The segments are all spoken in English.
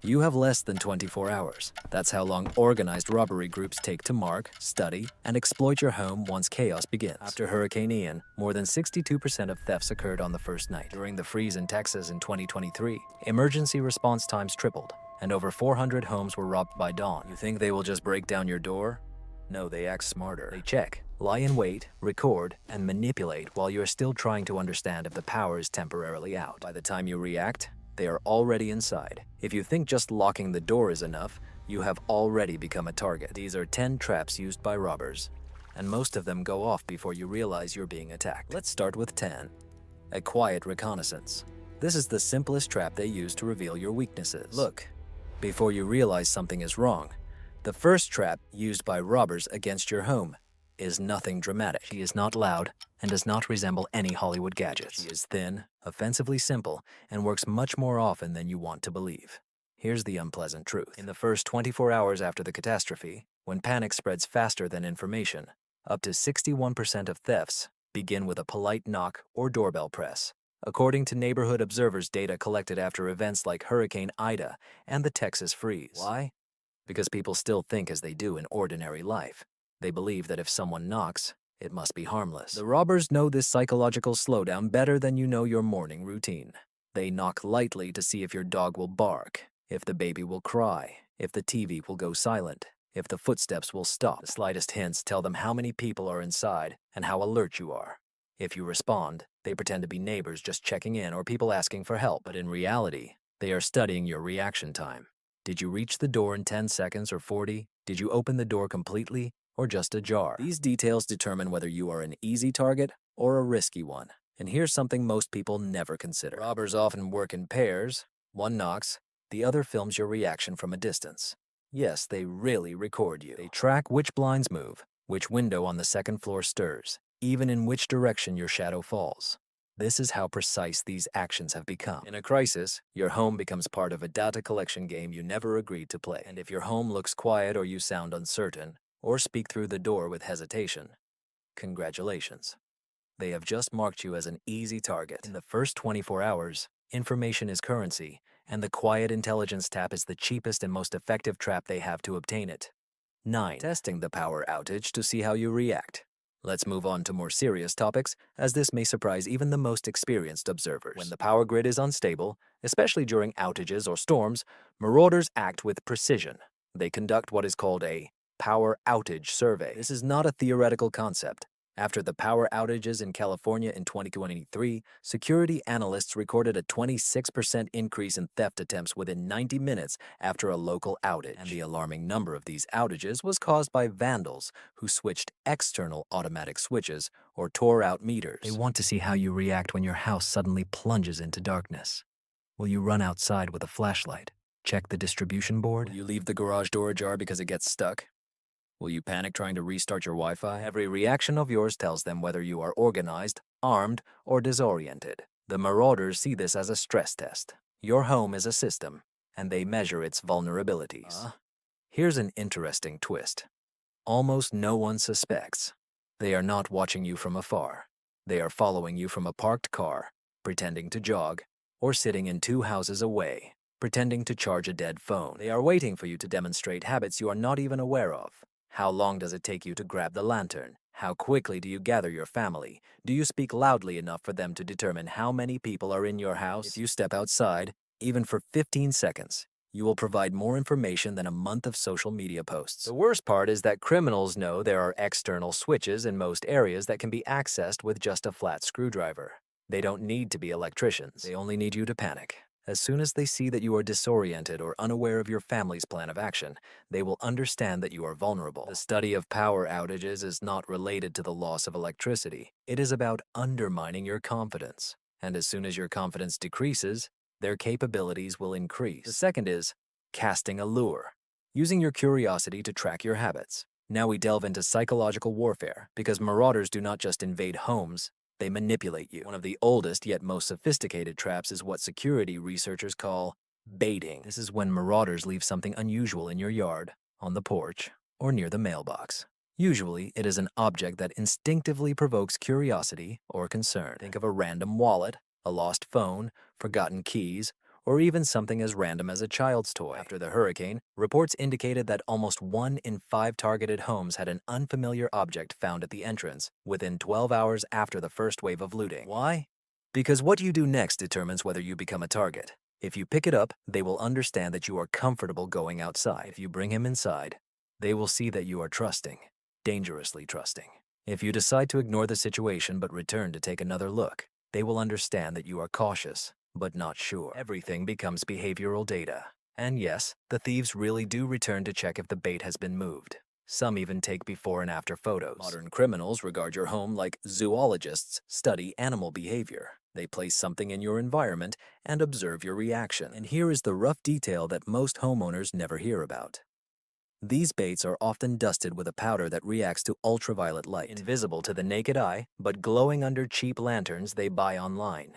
You have less than 24 hours. That's how long organized robbery groups take to mark, study, and exploit your home once chaos begins. After Hurricane Ian, more than 62% of thefts occurred on the first night. During the freeze in Texas in 2023, emergency response times tripled, and over 400 homes were robbed by dawn. You think they will just break down your door? No, they act smarter. They check, lie in wait, record, and manipulate while you're still trying to understand if the power is temporarily out. By the time you react, they are already inside. If you think just locking the door is enough, you have already become a target. These are 10 traps used by robbers, and most of them go off before you realize you're being attacked. Let's start with 10. A quiet reconnaissance. This is the simplest trap they use to reveal your weaknesses. Look, before you realize something is wrong, the first trap used by robbers against your home is nothing dramatic. She is not loud and does not resemble any Hollywood gadgets. She is thin, offensively simple, and works much more often than you want to believe. Here's the unpleasant truth. In the first 24 hours after the catastrophe, when panic spreads faster than information, up to 61% of thefts begin with a polite knock or doorbell press, according to Neighborhood Observer's data collected after events like Hurricane Ida and the Texas freeze. Why? Because people still think as they do in ordinary life. They believe that if someone knocks, it must be harmless. The robbers know this psychological slowdown better than you know your morning routine. They knock lightly to see if your dog will bark, if the baby will cry, if the TV will go silent, if the footsteps will stop. The slightest hints tell them how many people are inside and how alert you are. If you respond, they pretend to be neighbors just checking in or people asking for help, but in reality, they are studying your reaction time. Did you reach the door in 10 seconds or 40? Did you open the door completely or just ajar? These details determine whether you are an easy target or a risky one. And here's something most people never consider. Robbers often work in pairs. One knocks, the other films your reaction from a distance. Yes, they really record you. They track which blinds move, which window on the second floor stirs, even in which direction your shadow falls. This is how precise these actions have become. In a crisis, your home becomes part of a data collection game you never agreed to play. And if your home looks quiet or you sound uncertain, or speak through the door with hesitation, congratulations. They have just marked you as an easy target. In the first 24 hours, information is currency, and the Quiet Intelligence Tap is the cheapest and most effective trap they have to obtain it. 9. Testing the power outage to see how you react. Let's move on to more serious topics, as this may surprise even the most experienced observers. When the power grid is unstable, especially during outages or storms, marauders act with precision. They conduct what is called a power outage survey. This is not a theoretical concept. After the power outages in California in 2023, security analysts recorded a 26% increase in theft attempts within 90 minutes after a local outage. And the alarming number of these outages was caused by vandals who switched external automatic switches or tore out meters. They want to see how you react when your house suddenly plunges into darkness. Will you run outside with a flashlight? Check the distribution board? Will you leave the garage door ajar because it gets stuck? Will you panic trying to restart your Wi-Fi? Every reaction of yours tells them whether you are organized, armed, or disoriented. The marauders see this as a stress test. Your home is a system, and they measure its vulnerabilities. Here's an interesting twist. Almost no one suspects. They are not watching you from afar. They are following you from a parked car, pretending to jog, or sitting in 2 houses away, pretending to charge a dead phone. They are waiting for you to demonstrate habits you are not even aware of. How long does it take you to grab the lantern? How quickly do you gather your family? Do you speak loudly enough for them to determine how many people are in your house? If you step outside, even for 15 seconds, you will provide more information than a month of social media posts. The worst part is that criminals know there are external switches in most areas that can be accessed with just a flat screwdriver. They don't need to be electricians. They only need you to panic. As soon as they see that you are disoriented or unaware of your family's plan of action, they will understand that you are vulnerable. The study of power outages is not related to the loss of electricity. It is about undermining your confidence. And as soon as your confidence decreases, their capabilities will increase. The second is casting a lure, using your curiosity to track your habits. Now we delve into psychological warfare, because marauders do not just invade homes, they manipulate you. One of the oldest yet most sophisticated traps is what security researchers call baiting. This is when marauders leave something unusual in your yard, on the porch, or near the mailbox. Usually, it is an object that instinctively provokes curiosity or concern. Think of a random wallet, a lost phone, forgotten keys, or even something as random as a child's toy. After the hurricane, reports indicated that almost 1 in 5 targeted homes had an unfamiliar object found at the entrance within 12 hours after the first wave of looting. Why? Because what you do next determines whether you become a target. If you pick it up, they will understand that you are comfortable going outside. If you bring him inside, they will see that you are trusting, dangerously trusting. If you decide to ignore the situation but return to take another look, they will understand that you are cautious, but not sure. Everything becomes behavioral data. And yes, the thieves really do return to check if the bait has been moved. Some even take before and after photos. Modern criminals regard your home like zoologists study animal behavior. They place something in your environment and observe your reaction. And here is the rough detail that most homeowners never hear about. These baits are often dusted with a powder that reacts to ultraviolet light, invisible to the naked eye, but glowing under cheap lanterns they buy online.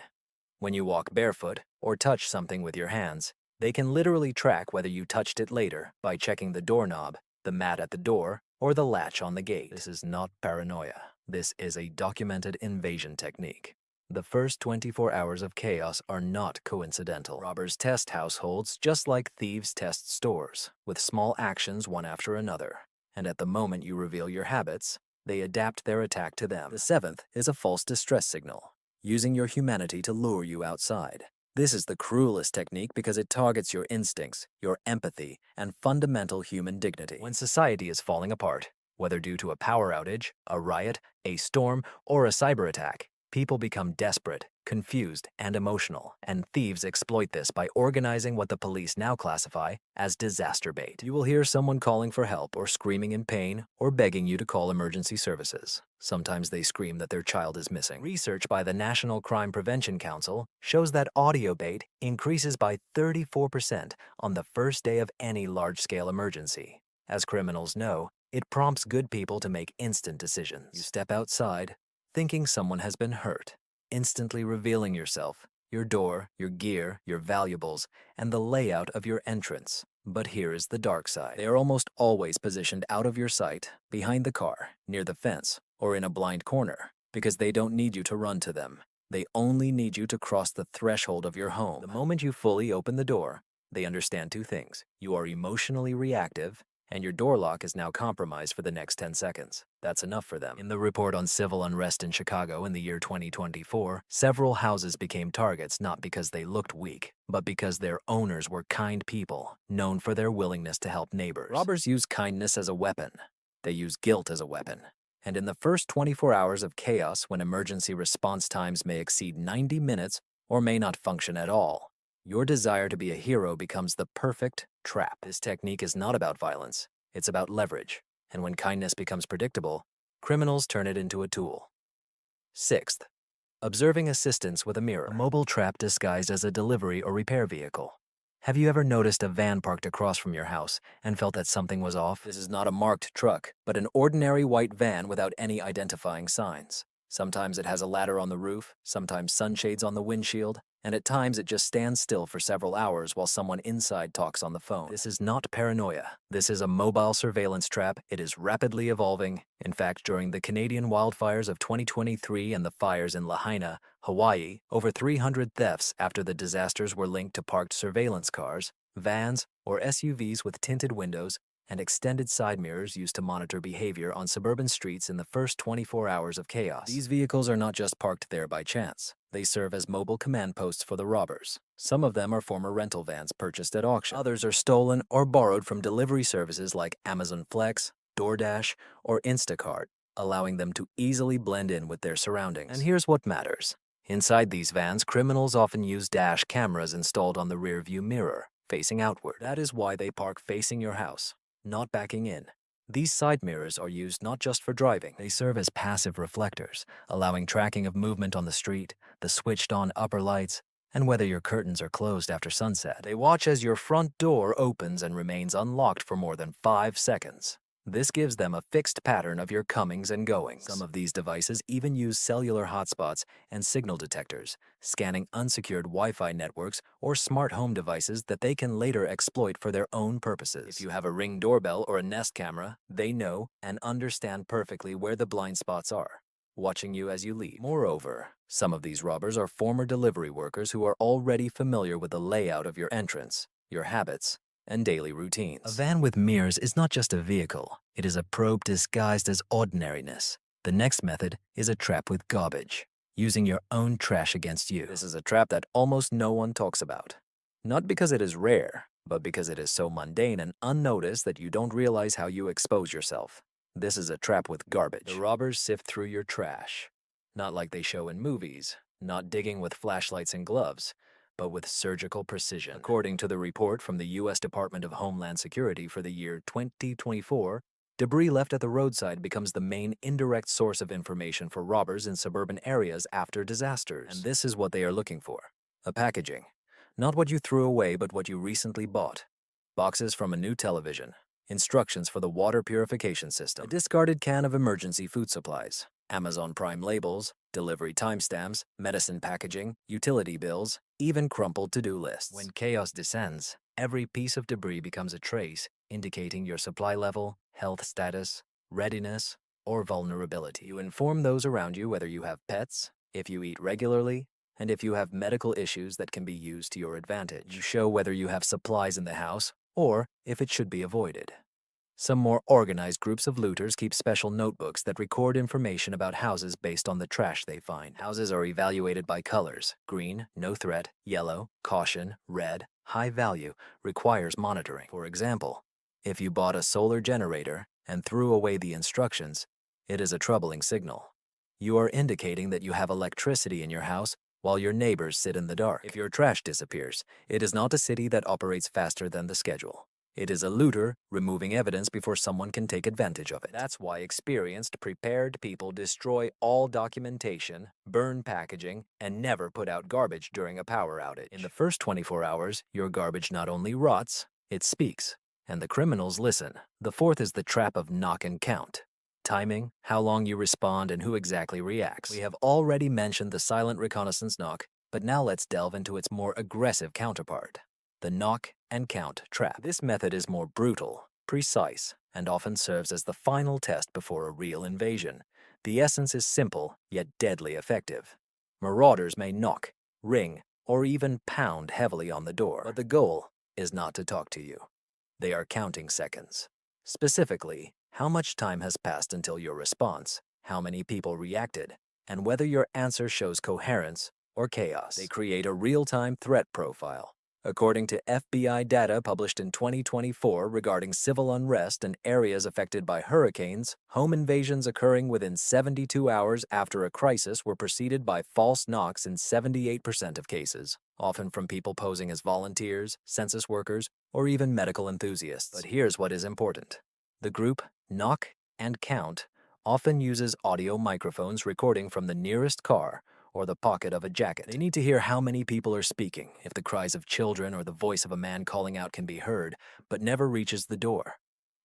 When you walk barefoot or touch something with your hands, they can literally track whether you touched it later by checking the doorknob, the mat at the door, or the latch on the gate. This is not paranoia. This is a documented invasion technique. The first 24 hours of chaos are not coincidental. Robbers test households just like thieves test stores, with small actions one after another. And at the moment you reveal your habits, they adapt their attack to them. The seventh is a false distress signal, using your humanity to lure you outside. This is the cruelest technique because it targets your instincts, your empathy, and fundamental human dignity. When society is falling apart, whether due to a power outage, a riot, a storm, or a cyber attack, people become desperate, confused, and emotional, and thieves exploit this by organizing what the police now classify as disaster bait. You will hear someone calling for help or screaming in pain or begging you to call emergency services. Sometimes they scream that their child is missing. Research by the National Crime Prevention Council shows that audio bait increases by 34% on the first day of any large-scale emergency. As criminals know, it prompts good people to make instant decisions. You step outside, thinking someone has been hurt, instantly revealing yourself, your door, your gear, your valuables, and the layout of your entrance. But here is the dark side. They are almost always positioned out of your sight, behind the car, near the fence, or in a blind corner, because they don't need you to run to them. They only need you to cross the threshold of your home. The moment you fully open the door, they understand two things. You are emotionally reactive, and your door lock is now compromised for the next 10 seconds. That's enough for them. In the report on civil unrest in Chicago in the year 2024, several houses became targets not because they looked weak, but because their owners were kind people, known for their willingness to help neighbors. Robbers use kindness as a weapon. They use guilt as a weapon. And in the first 24 hours of chaos, when emergency response times may exceed 90 minutes or may not function at all, your desire to be a hero becomes the perfect trap. This technique is not about violence, it's about leverage. And when kindness becomes predictable, criminals turn it into a tool. Sixth, observing assistance with a mirror. A mobile trap disguised as a delivery or repair vehicle. Have you ever noticed a van parked across from your house and felt that something was off? This is not a marked truck, but an ordinary white van without any identifying signs. Sometimes it has a ladder on the roof, sometimes sunshades on the windshield, and at times it just stands still for several hours while someone inside talks on the phone. This is not paranoia. This is a mobile surveillance trap. It is rapidly evolving. In fact, during the Canadian wildfires of 2023 and the fires in Lahaina, Hawaii, over 300 thefts after the disasters were linked to parked surveillance cars, vans, or SUVs with tinted windows and extended side mirrors used to monitor behavior on suburban streets in the first 24 hours of chaos. These vehicles are not just parked there by chance. They serve as mobile command posts for the robbers. Some of them are former rental vans purchased at auction. Others are stolen or borrowed from delivery services like Amazon Flex, DoorDash, or Instacart, allowing them to easily blend in with their surroundings. And here's what matters. Inside these vans, criminals often use dash cameras installed on the rear-view mirror, facing outward. That is why they park facing your house, not backing in. These side mirrors are used not just for driving. They serve as passive reflectors, allowing tracking of movement on the street, the switched-on upper lights, and whether your curtains are closed after sunset. They watch as your front door opens and remains unlocked for more than 5 seconds. This gives them a fixed pattern of your comings and goings. Some of these devices even use cellular hotspots and signal detectors, scanning unsecured Wi-Fi networks or smart home devices that they can later exploit for their own purposes. If you have a Ring doorbell or a Nest camera, they know and understand perfectly where the blind spots are. watching you as you leave. Moreover, some of these robbers are former delivery workers who are already familiar with the layout of your entrance, your habits, and daily routines. A van with mirrors is not just a vehicle, it is a probe disguised as ordinariness. The next method is a trap with garbage, using your own trash against you. This is a trap that almost no one talks about. Not because it is rare, but because it is so mundane and unnoticed that you don't realize how you expose yourself. This is a trap with garbage. The robbers sift through your trash. Not like they show in movies, not digging with flashlights and gloves, but with surgical precision. According to the report from the U.S. Department of Homeland Security for the year 2024, debris left at the roadside becomes the main indirect source of information for robbers in suburban areas after disasters. And this is what they are looking for: a packaging. Not what you threw away, but what you recently bought. Boxes from a new television, instructions for the water purification system, a discarded can of emergency food supplies, Amazon Prime labels, delivery timestamps, medicine packaging, utility bills, even crumpled to-do lists. When chaos descends, every piece of debris becomes a trace indicating your supply level, health status, readiness, or vulnerability. You inform those around you whether you have pets, if you eat regularly, and if you have medical issues that can be used to your advantage. You show whether you have supplies in the house or if it should be avoided. Some more organized groups of looters keep special notebooks that record information about houses based on the trash they find. Houses are evaluated by colors: green, no threat; yellow, caution; red, high value, requires monitoring. For example, if you bought a solar generator and threw away the instructions, it is a troubling signal. You are indicating that you have electricity in your house while your neighbors sit in the dark. If your trash disappears, it is not a city that operates faster than the schedule. It is a looter removing evidence before someone can take advantage of it. That's why experienced, prepared people destroy all documentation, burn packaging, and never put out garbage during a power outage. In the first 24 hours, your garbage not only rots, it speaks, and the criminals listen. The fourth is the trap of knock and count. Timing, how long you respond, and who exactly reacts. We have already mentioned the silent reconnaissance knock, but now let's delve into its more aggressive counterpart: the knock and count trap. This method is more brutal, precise, and often serves as the final test before a real invasion. The essence is simple, yet deadly effective. Marauders may knock, ring, or even pound heavily on the door, but the goal is not to talk to you. They are counting seconds. Specifically, how much time has passed until your response, how many people reacted, and whether your answer shows coherence or chaos. They create a real-time threat profile. According to FBI data published in 2024 regarding civil unrest and areas affected by hurricanes, home invasions occurring within 72 hours after a crisis were preceded by false knocks in 78% of cases, often from people posing as volunteers, census workers, or even medical enthusiasts. But here's what is important. The group Knock and Count often uses audio microphones recording from the nearest car or the pocket of a jacket. They need to hear how many people are speaking, if the cries of children or the voice of a man calling out can be heard, but never reaches the door.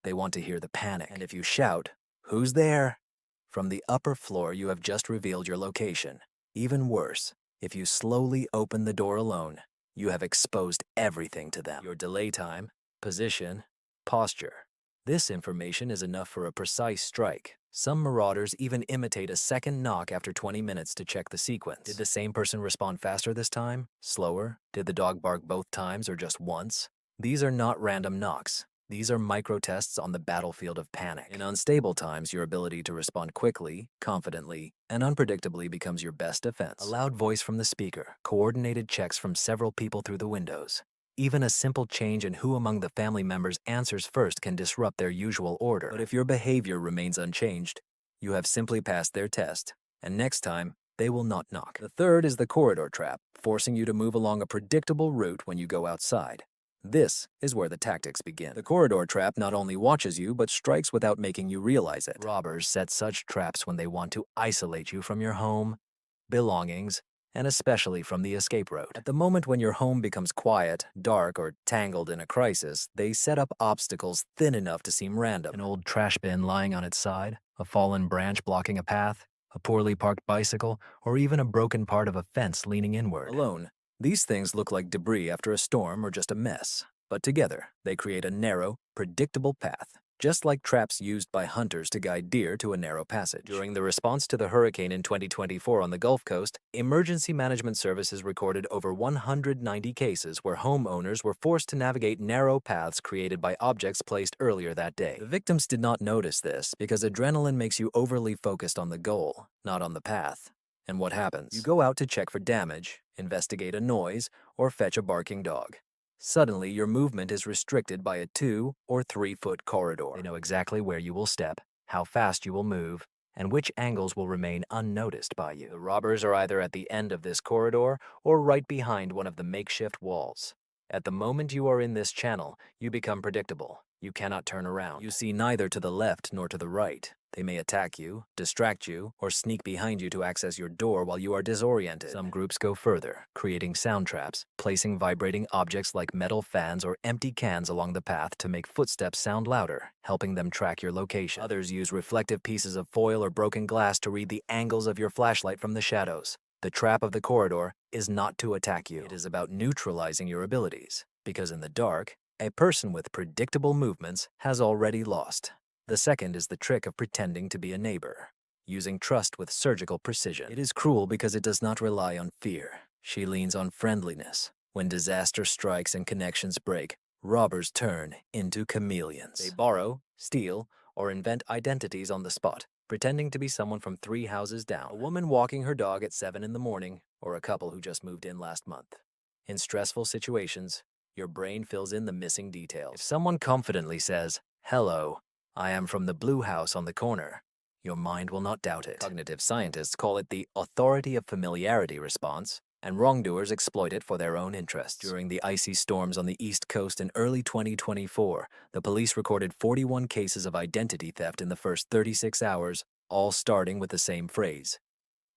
They want to hear the panic. And if you shout, "Who's there?" from the upper floor, you have just revealed your location. Even worse, if you slowly open the door alone, you have exposed everything to them: your delay time, position, posture. This information is enough for a precise strike. Some marauders even imitate a second knock after 20 minutes to check the sequence. Did the same person respond faster this time? Slower? Did the dog bark both times or just once? These are not random knocks. These are micro-tests on the battlefield of panic. In unstable times, your ability to respond quickly, confidently, and unpredictably becomes your best defense. A loud voice from the speaker, coordinated checks from several people through the windows. Even a simple change in who among the family members answers first can disrupt their usual order. But if your behavior remains unchanged, you have simply passed their test, and next time, they will not knock. The third is the corridor trap, forcing you to move along a predictable route when you go outside. This is where the tactics begin. The corridor trap not only watches you, but strikes without making you realize it. Robbers set such traps when they want to isolate you from your home, belongings, and especially from the escape route. At the moment when your home becomes quiet, dark, or tangled in a crisis, they set up obstacles thin enough to seem random. An old trash bin lying on its side, a fallen branch blocking a path, a poorly parked bicycle, or even a broken part of a fence leaning inward. Alone, these things look like debris after a storm or just a mess, but together, they create a narrow, predictable path. just like traps used by hunters to guide deer to a narrow passage. During the response to the hurricane in 2024 on the Gulf Coast, emergency management services recorded over 190 cases where homeowners were forced to navigate narrow paths created by objects placed earlier that day. The victims did not notice this because adrenaline makes you overly focused on the goal, not on the path. And what happens? You go out to check for damage, investigate a noise, or fetch a barking dog. Suddenly, your movement is restricted by a 2 or 3 foot corridor. They know exactly where you will step, how fast you will move, and which angles will remain unnoticed by you. The robbers are either at the end of this corridor or right behind one of the makeshift walls. At the moment you are in this channel, you become predictable. You cannot turn around. You see neither to the left nor to the right. They may attack you, distract you, or sneak behind you to access your door while you are disoriented. Some groups go further, creating sound traps, placing vibrating objects like metal fans or empty cans along the path to make footsteps sound louder, helping them track your location. Others use reflective pieces of foil or broken glass to read the angles of your flashlight from the shadows. The trap of the corridor is not to attack you. It is about neutralizing your abilities, because in the dark, a person with predictable movements has already lost. The second is the trick of pretending to be a neighbor, using trust with surgical precision. It is cruel because it does not rely on fear. She leans on friendliness. When disaster strikes and connections break, robbers turn into chameleons. They borrow, steal, or invent identities on the spot, pretending to be someone from 3 houses down, a woman walking her dog at 7 in the morning, or a couple who just moved in last month. In stressful situations, your brain fills in the missing details. If someone confidently says, "Hello, I am from the blue house on the corner," your mind will not doubt it. Cognitive scientists call it the authority of familiarity response, and wrongdoers exploit it for their own interests. During the icy storms on the East Coast in early 2024, the police recorded 41 cases of identity theft in the first 36 hours, all starting with the same phrase,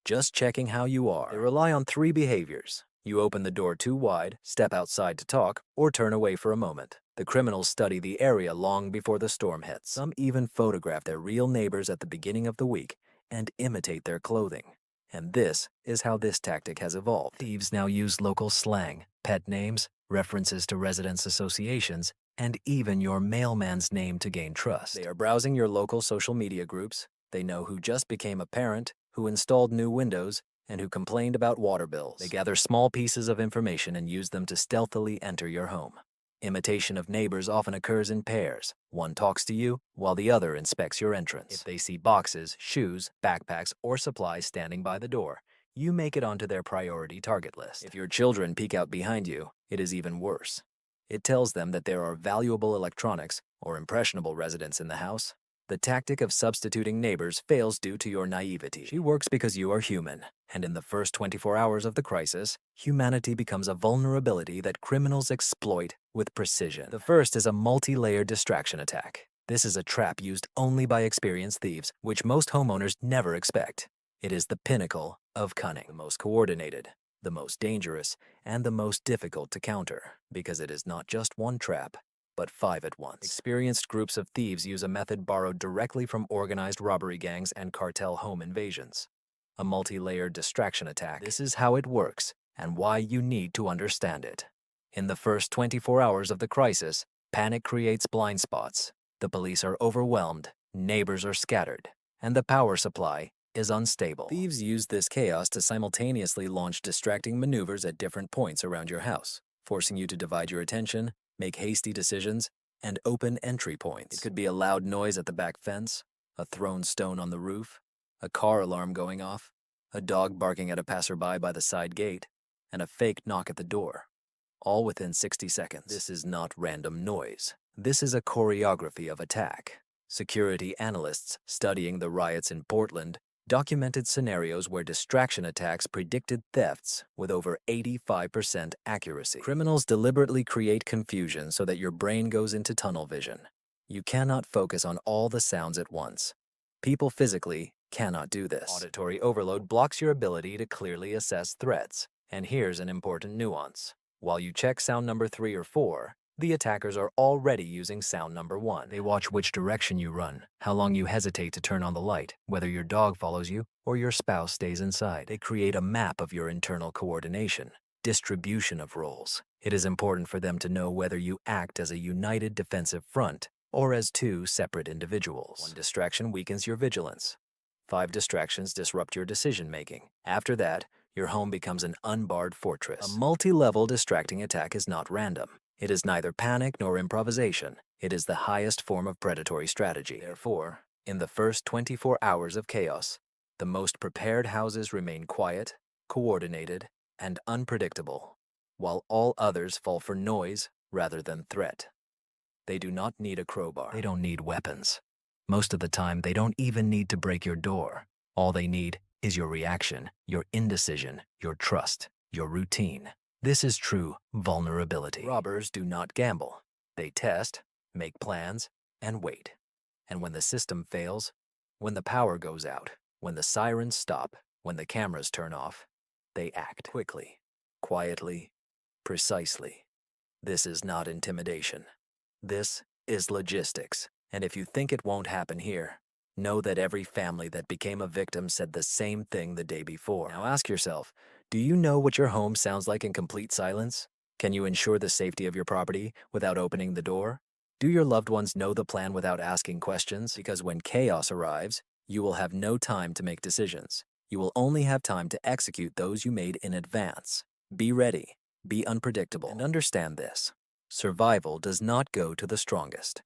"Just checking how you are." They rely on 3 behaviors. You open the door too wide, step outside to talk, or turn away for a moment. The criminals study the area long before the storm hits. Some even photograph their real neighbors at the beginning of the week and imitate their clothing. And this is how this tactic has evolved. Thieves now use local slang, pet names, references to residents' associations, and even your mailman's name to gain trust. They are browsing your local social media groups. They know who just became a parent, who installed new windows, and who complained about water bills. They gather small pieces of information and use them to stealthily enter your home. Imitation of neighbors often occurs in pairs. One talks to you, while the other inspects your entrance. If they see boxes, shoes, backpacks, or supplies standing by the door, you make it onto their priority target list. If your children peek out behind you, it is even worse. It tells them that there are valuable electronics or impressionable residents in the house. The tactic of substituting neighbors fails due to your naivety. She works because you are human, and in the first 24 hours of the crisis, humanity becomes a vulnerability that criminals exploit with precision. The first is a multi-layered distraction attack. This is a trap used only by experienced thieves, which most homeowners never expect. It is the pinnacle of cunning, the most coordinated, the most dangerous, and the most difficult to counter, because it is not just one trap, but 5 at once. Experienced groups of thieves use a method borrowed directly from organized robbery gangs and cartel home invasions. A multi-layered distraction attack. This is how it works and why you need to understand it. In the first 24 hours of the crisis, panic creates blind spots. The police are overwhelmed, neighbors are scattered, and the power supply is unstable. Thieves use this chaos to simultaneously launch distracting maneuvers at different points around your house, forcing you to divide your attention, make hasty decisions, and open entry points. It could be a loud noise at the back fence, a thrown stone on the roof, a car alarm going off, a dog barking at a passerby by the side gate, and a fake knock at the door, all within 60 seconds. This is not random noise. This is a choreography of attack. Security analysts studying the riots in Portland documented scenarios where distraction attacks predicted thefts with over 85% accuracy. Criminals deliberately create confusion so that your brain goes into tunnel vision. You cannot focus on all the sounds at once. People physically cannot do this. Auditory overload blocks your ability to clearly assess threats. And here's an important nuance. While you check sound number 3 or 4, the attackers are already using sound number 1. They watch which direction you run, how long you hesitate to turn on the light, whether your dog follows you or your spouse stays inside. They create a map of your internal coordination, distribution of roles. It is important for them to know whether you act as a united defensive front or as two separate individuals. One distraction weakens your vigilance. 5 distractions disrupt your decision-making. After that, your home becomes an unbarred fortress. A multi-level distracting attack is not random. It is neither panic nor improvisation. It is the highest form of predatory strategy. Therefore, in the first 24 hours of chaos, the most prepared houses remain quiet, coordinated, and unpredictable, while all others fall for noise rather than threat. They do not need a crowbar. They don't need weapons. Most of the time, they don't even need to break your door. All they need is your reaction, your indecision, your trust, your routine. This is true vulnerability. Robbers do not gamble. They test, make plans, and wait. And when the system fails, when the power goes out, when the sirens stop, when the cameras turn off, they act quickly, quietly, precisely. This is not intimidation. This is logistics. And if you think it won't happen here, know that every family that became a victim said the same thing the day before. Now ask yourself, do you know what your home sounds like in complete silence? Can you ensure the safety of your property without opening the door? Do your loved ones know the plan without asking questions? Because when chaos arrives, you will have no time to make decisions. You will only have time to execute those you made in advance. Be ready, be unpredictable, and understand this. Survival does not go to the strongest.